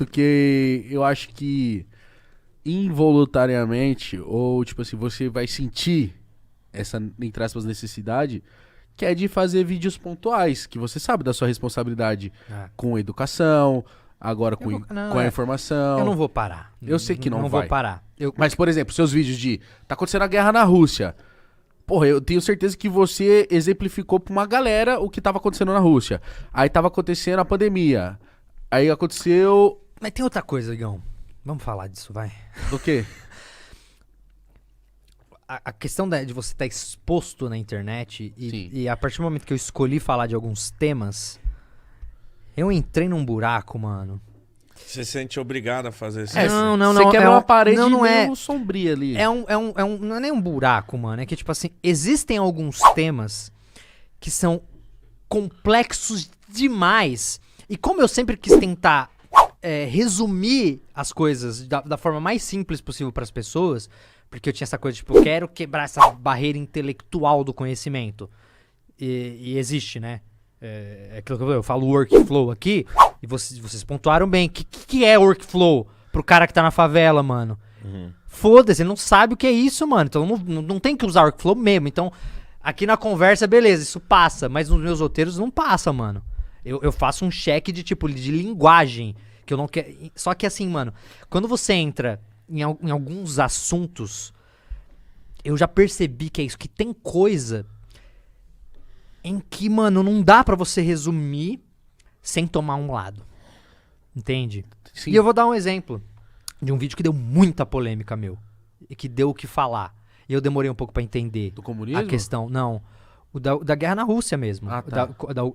muito que eu acho que involuntariamente, ou tipo assim, você vai sentir essa, entre aspas, necessidade, que é de fazer vídeos pontuais, que você sabe da sua responsabilidade com a educação, agora com a informação. Eu não vou parar. Eu sei que não vai. Não vou parar. Mas, por exemplo, seus vídeos de tá acontecendo a guerra na Rússia. Porra, eu tenho certeza que você exemplificou pra uma galera o que tava acontecendo na Rússia. Aí tava acontecendo a pandemia. Aí aconteceu... Mas tem outra coisa, Igão. Vamos falar disso, vai. Do quê? A questão de você estar exposto na internet Sim. e a partir do momento que eu escolhi falar de alguns temas, eu entrei num buraco, mano. Você se sente obrigado a fazer isso? Não. Você quebra uma parede não é meio sombria ali. não é nem um buraco, mano. É que, tipo assim, existem alguns temas que são complexos demais. E como eu sempre quis tentar resumir as coisas da forma mais simples possível para as pessoas, porque eu tinha essa coisa, tipo, eu quero quebrar essa barreira intelectual do conhecimento. E existe, né? É aquilo que eu falo workflow aqui, e vocês pontuaram bem. O que é workflow pro cara que tá na favela, mano? Foda-se, ele não sabe o que é isso, mano. Então não tem que usar workflow mesmo. Então, aqui na conversa, beleza, isso passa. Mas nos meus roteiros não passa, mano. Eu faço um check de tipo de linguagem. Que eu não quero. Só que assim, mano, quando você entra em alguns assuntos, eu já percebi que é isso, que tem coisa em que, mano, não dá pra você resumir sem tomar um lado. Entende? Sim. E eu vou dar um exemplo de um vídeo que deu muita polêmica, meu. E que deu o que falar. E eu demorei um pouco pra entender Do comunismo? a questão. Não. O da guerra na Rússia mesmo. Ah, tá.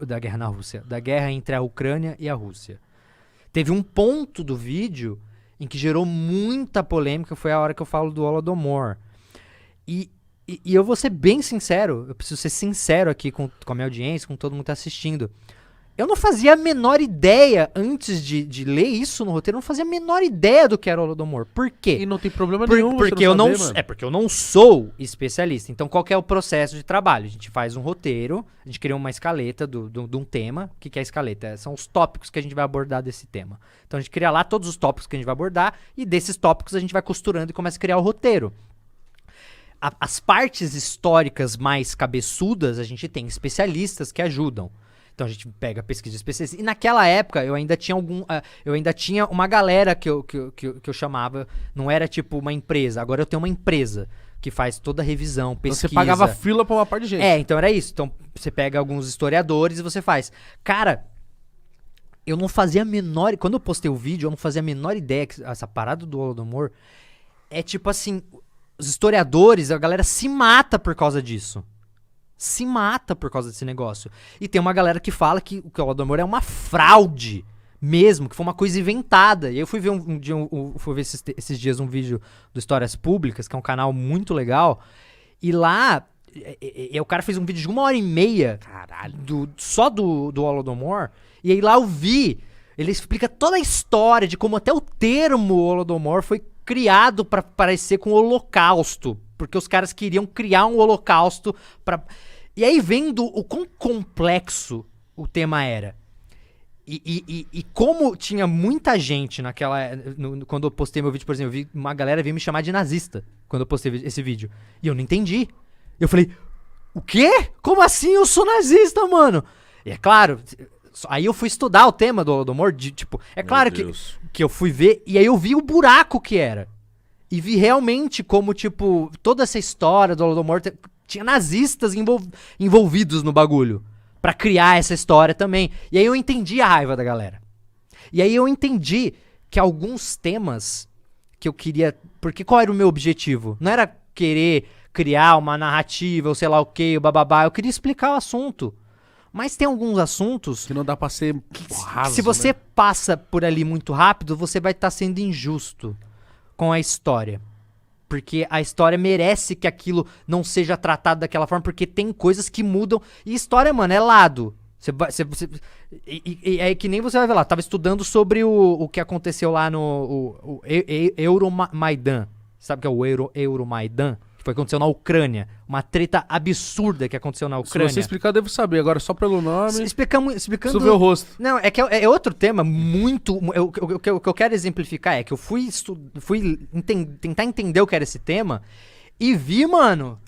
Da guerra na Rússia. Da guerra entre a Ucrânia e a Rússia. Teve um ponto do vídeo em que gerou muita polêmica, foi a hora que eu falo do Holodomor. E eu vou ser bem sincero, eu preciso ser sincero aqui com a minha audiência, com todo mundo que tá assistindo. Eu não fazia a menor ideia, antes de ler isso no roteiro, eu não fazia a menor ideia do que era o Holodomor. Por quê? E não tem problema nenhum Porque você não saber, mano. porque eu não sou especialista. Então, qual que é o processo de trabalho? A gente faz um roteiro, a gente cria uma escaleta de um tema. O que é a escaleta? São os tópicos que a gente vai abordar desse tema. Então, a gente cria lá todos os tópicos que a gente vai abordar e desses tópicos a gente vai costurando e começa a criar o roteiro. As partes históricas mais cabeçudas, a gente tem especialistas que ajudam. Então a gente pega pesquisa especialista. E naquela época eu ainda tinha uma galera que eu chamava, não era tipo uma empresa, agora eu tenho uma empresa que faz toda a revisão, pesquisa. Você pagava fila pra uma parte de gente. Então era isso. Então você pega alguns historiadores e você faz. Cara, eu não fazia a menor... Quando eu postei o vídeo, eu não fazia a menor ideia que essa parada do Holodomor é tipo assim, os historiadores, a galera se mata por causa disso. Se mata por causa desse negócio. E tem uma galera que fala que o Holodomor é uma fraude mesmo, que foi uma coisa inventada. E aí eu fui ver fui ver esses dias um vídeo do Histórias Públicas, que é um canal muito legal, e lá o cara fez um vídeo de 1h30 só do Holodomor, e aí lá eu vi, ele explica toda a história de como até o termo Holodomor foi criado pra parecer com o Holocausto. Porque os caras queriam criar um holocausto pra... E aí vendo o quão complexo o tema era. E como tinha muita gente naquela... quando eu postei meu vídeo, por exemplo, eu vi uma galera vir me chamar de nazista quando eu postei esse vídeo. E eu não entendi. Eu falei, o quê? Como assim eu sou nazista, mano? E é claro... Aí eu fui estudar o tema do Holodomor, tipo... É claro que eu fui ver, e aí eu vi o buraco que era. E vi realmente como, tipo, toda essa história do Holodomor tinha nazistas envolvidos no bagulho. Pra criar essa história também. E aí eu entendi a raiva da galera. E aí eu entendi que alguns temas que eu queria... Porque qual era o meu objetivo? Não era querer criar uma narrativa ou sei lá o que, o bababá. Eu queria explicar o assunto. Mas tem alguns assuntos... Que não dá pra ser raso, se você né? passa por ali muito rápido, você vai estar sendo injusto com a história. Porque a história merece que aquilo não seja tratado daquela forma, porque tem coisas que mudam. E história, mano, é lado. É que nem você vai ver lá. Tava estudando sobre o que aconteceu lá no Euromaidan. Sabe o que é o Euromaidan? Tipo, aconteceu na Ucrânia. Uma treta absurda que aconteceu na Ucrânia. Se você explicar, eu devo saber. Agora, só pelo nome... Explicando... Preciso ver o rosto. Não, é que é outro tema muito... O que eu quero exemplificar é que eu fui tentar entender o que era esse tema e vi, mano,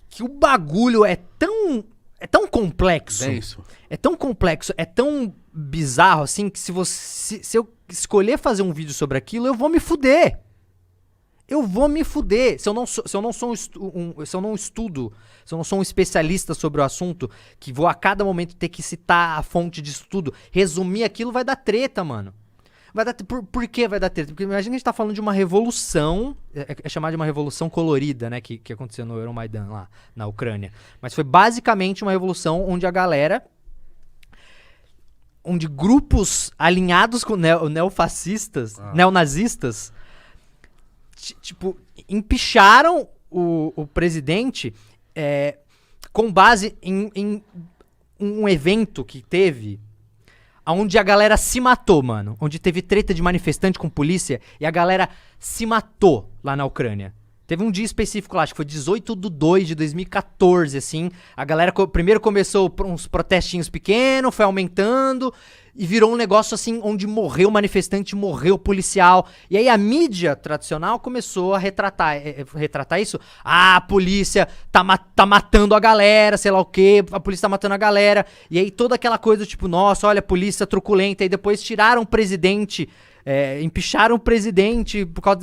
que o bagulho é tão complexo. Denso. É tão complexo, é tão bizarro, assim, que se eu escolher fazer um vídeo sobre aquilo, eu vou me fuder. Eu vou me fuder. Se eu não sou um especialista sobre o assunto, que vou a cada momento ter que citar a fonte de estudo, resumir aquilo, vai dar treta, mano. Vai dar, por que vai dar treta? Porque imagina que a gente tá falando de uma revolução, é chamada de uma revolução colorida, né, que aconteceu no Euromaidan lá, na Ucrânia. Mas foi basicamente uma revolução onde a galera, onde grupos alinhados com neofascistas, neonazistas, tipo, empicharam o presidente com base em um evento que teve, onde a galera se matou, mano. Onde teve treta de manifestante com polícia e a galera se matou lá na Ucrânia. Teve um dia específico lá, acho que foi 18/2/2014, assim. A galera primeiro começou uns protestinhos pequenos, foi aumentando e virou um negócio assim, onde morreu manifestante, morreu policial. E aí a mídia tradicional começou a retratar isso. Ah, a polícia tá matando a galera, sei lá o quê, a polícia tá matando a galera. E aí toda aquela coisa, tipo, nossa, olha, a polícia truculenta. E depois tiraram o presidente, empicharam o presidente por causa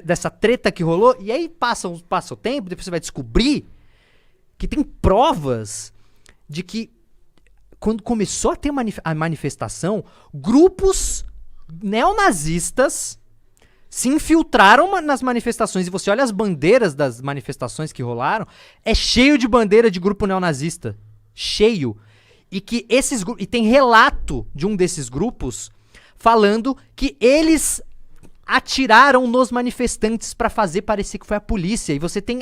dessa treta que rolou. E aí passa o tempo, depois você vai descobrir que tem provas de que quando começou a ter a manifestação, grupos neonazistas se infiltraram nas manifestações. E você olha as bandeiras das manifestações que rolaram, é cheio de bandeira de grupo neonazista. Cheio. E que e tem relato de um desses grupos falando que eles atiraram nos manifestantes pra fazer parecer que foi a polícia. E você tem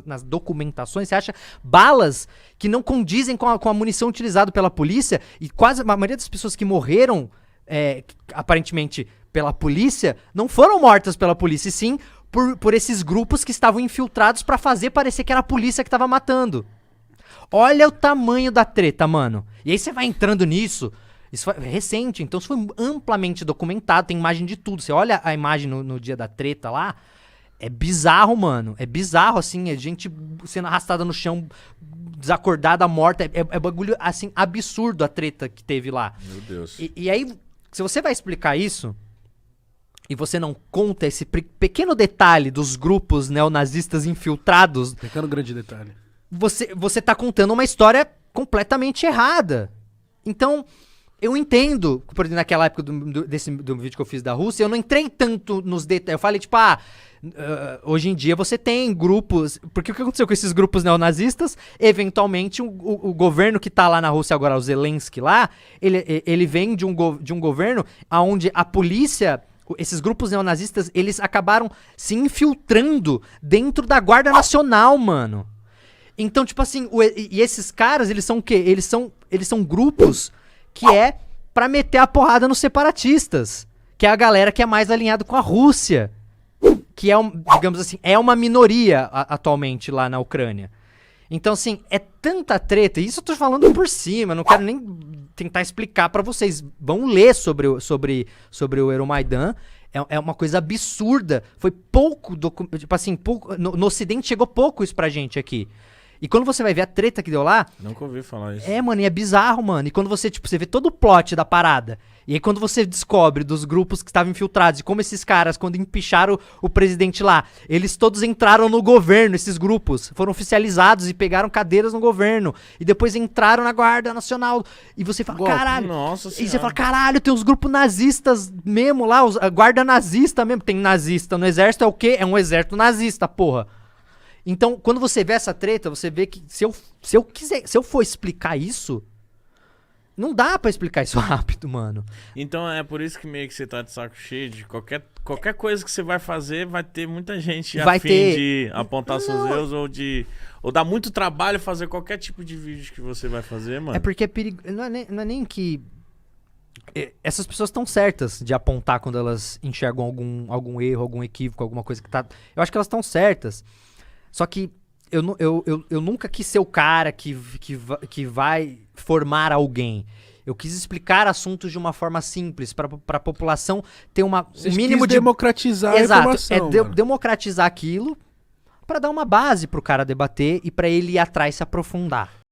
nas documentações, você acha balas que não condizem com a munição utilizada pela polícia. E quase a maioria das pessoas que morreram, aparentemente pela polícia, não foram mortas pela polícia, e sim por esses grupos que estavam infiltrados pra fazer parecer que era a polícia que tava matando. Olha o tamanho da treta, mano. E aí você vai entrando nisso. Isso é recente, então isso foi amplamente documentado, tem imagem de tudo. Você olha a imagem no dia da treta lá, é bizarro, mano. É bizarro, assim, é gente sendo arrastada no chão, desacordada, morta. É bagulho, assim, absurdo a treta que teve lá. Meu Deus. E aí, se você vai explicar isso, e você não conta esse pequeno detalhe dos grupos neonazistas infiltrados... Pequeno grande detalhe. Você tá contando uma história completamente errada. Então... Eu entendo, por exemplo, naquela época do vídeo que eu fiz da Rússia, eu não entrei tanto nos detalhes. Eu falei, tipo, hoje em dia você tem grupos... Porque o que aconteceu com esses grupos neonazistas? Eventualmente, o governo que tá lá na Rússia agora, o Zelensky lá, ele vem de um governo onde a polícia... Esses grupos neonazistas, eles acabaram se infiltrando dentro da Guarda Nacional, mano. Então, tipo assim, e esses caras, eles são o quê? Eles são grupos... que é pra meter a porrada nos separatistas, que é a galera que é mais alinhada com a Rússia, que é, digamos assim, é uma minoria atualmente lá na Ucrânia. Então, assim, é tanta treta, e isso eu tô falando por cima, não quero nem tentar explicar pra vocês, vão ler sobre o Euromaidan, é uma coisa absurda, foi pouco, tipo assim, pouco, no Ocidente chegou pouco isso pra gente aqui. E quando você vai ver a treta que deu lá... Nunca ouvi falar isso. Mano, e é bizarro, mano. E quando você vê todo o plot da parada. E aí quando você descobre dos grupos que estavam infiltrados e como esses caras, quando empicharam o presidente lá, eles todos entraram no governo, esses grupos. Foram oficializados e pegaram cadeiras no governo. E depois entraram na Guarda Nacional. E você fala, caralho... Nossa Senhora. E você fala, caralho, tem os grupos nazistas mesmo lá, a Guarda Nazista mesmo. Tem nazista no exército, é o quê? É um exército nazista, porra. Então, quando você vê essa treta, você vê que se eu for explicar isso, não dá pra explicar isso rápido, mano. Então é por isso que meio que você tá de saco cheio de qualquer coisa que você vai fazer, vai ter muita gente a fim de apontar seus erros ou dar muito trabalho fazer qualquer tipo de vídeo que você vai fazer, mano. É porque é perigo, não é nem que essas pessoas estão certas de apontar quando elas enxergam algum erro, algum equívoco, alguma coisa que tá... Eu acho que elas estão certas. Só que eu nunca quis ser o cara que vai formar alguém. Eu quis explicar assuntos de uma forma simples, para a população ter um mínimo de... democratizar Exato, a informação. Democratizar aquilo para dar uma base pro cara debater e para ele ir atrás se aprofundar.